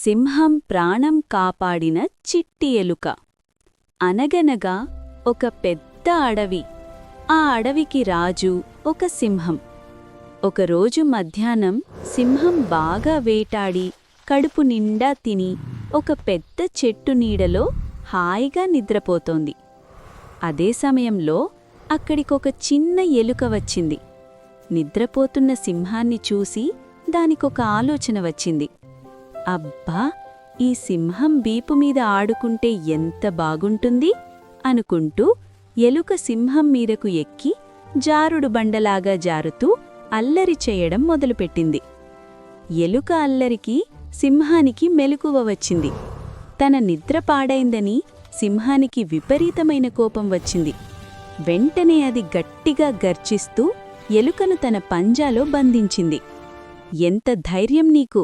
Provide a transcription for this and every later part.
సింహం ప్రాణం కాపాడిన చిట్టి ఎలుక. అనగనగా ఒక పెద్ద అడవి. ఆ అడవికి రాజు ఒక సింహం. ఒకరోజు మధ్యాహ్నం సింహం బాగా వేటాడి కడుపు నిండా తిని ఒక పెద్ద చెట్టు నీడలో హాయిగా నిద్రపోతోంది. అదే సమయంలో అక్కడికొక చిన్న ఎలుక వచ్చింది. నిద్రపోతున్న సింహాన్ని చూసి దానికొక ఆలోచన వచ్చింది. అబ్బా, ఈ సింహం వీపు మీద ఆడుకుంటే ఎంత బాగుంటుంది అనుకుంటూ ఎలుక సింహం మీదకు ఎక్కి జారుడు బండలాగా జారుతూ అల్లరి చేయడం మొదలుపెట్టింది. ఎలుక అల్లరికి సింహానికి మెలకువ వచ్చింది. తన నిద్ర పాడైందని సింహానికి విపరీతమైన కోపం వచ్చింది. వెంటనే అది గట్టిగా గర్జిస్తూ ఎలుకను తన పంజాలో బంధించింది. ఎంత ధైర్యం నీకు!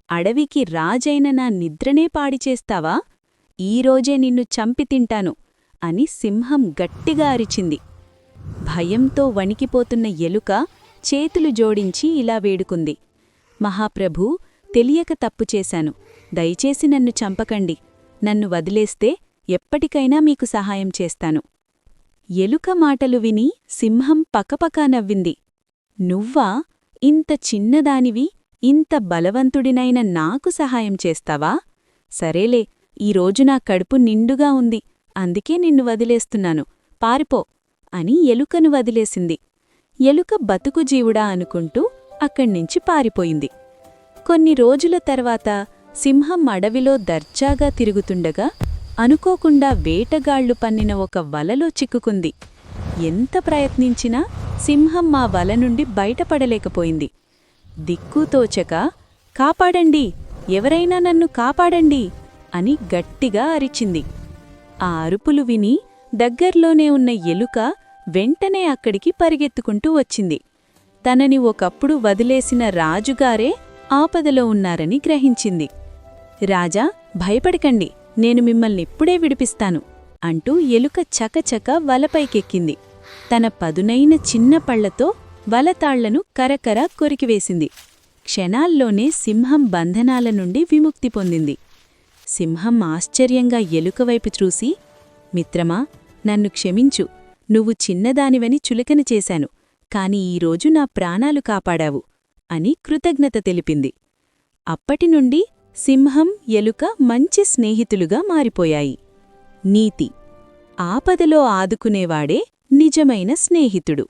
అడవికి రాజైన నా నిద్రనే పాడిచేస్తావా? ఈరోజే నిన్ను చంపి తింటాను అని సింహం గట్టిగా అరిచింది. భయంతో వణికిపోతున్న ఎలుక చేతులు జోడించి ఇలా వేడుకుంది. మహాప్రభూ, తెలియక తప్పు చేశాను. దయచేసి నన్ను చంపకండి. నన్ను వదిలేస్తే ఎప్పటికైనా మీకు సహాయం చేస్తాను. ఎలుక మాటలు విని సింహం పకపకా నవ్వింది. నువ్వా? ఇంత చిన్నదానివి ఇంత బలవంతుడినైన నాకు సహాయం చేస్తావా? సరేలే, ఈరోజు నా కడుపు నిండుగా ఉంది, అందుకే నిన్ను వదిలేస్తున్నాను, పారిపో అని ఎలుకను వదిలేసింది. ఎలుక బతుకుజీవుడా అనుకుంటూ అక్కడ్నించి పారిపోయింది. కొన్ని రోజుల తర్వాత సింహం అడవిలో దర్జాగా తిరుగుతుండగా అనుకోకుండా వేటగాళ్లు పన్నిన ఒక వలలో చిక్కుకుంది. ఎంత ప్రయత్నించినా సింహం ఆ వల నుండి బయటపడలేకపోయింది. దిక్కుతోచక కాపాడండి, ఎవరైనా నన్ను కాపాడండి అని గట్టిగా అరిచింది. ఆ అరుపులు విని దగ్గర్లోనే ఉన్న ఎలుక వెంటనే అక్కడికి పరిగెత్తుకుంటూ వచ్చింది. తనని ఒకప్పుడు వదిలేసిన రాజుగారే ఆపదలో ఉన్నారని గ్రహించింది. రాజా, భయపడకండి, నేను మిమ్మల్నిప్పుడే విడిపిస్తాను అంటూ ఎలుక చకచక వలపైకెక్కింది. తన పదునైన చిన్న పళ్లతో వలతాళ్లను కరకర కొరికివేసింది. క్షణాల్లోనే సింహం బంధనాల నుండి విముక్తి పొందింది. సింహం ఆశ్చర్యంగా ఎలుకవైపు చూసి, మిత్రమా, నన్ను క్షమించు, నువ్వు చిన్నదానివని చులకన చేశాను, కాని ఈరోజు నా ప్రాణాలు కాపాడావు అని కృతజ్ఞత తెలిపింది. అప్పటినుండి సింహం, ఎలుక మంచి స్నేహితులుగా మారిపోయాయి. నీతి: ఆపదలో ఆదుకునేవాడే నిజమైన స్నేహితుడు.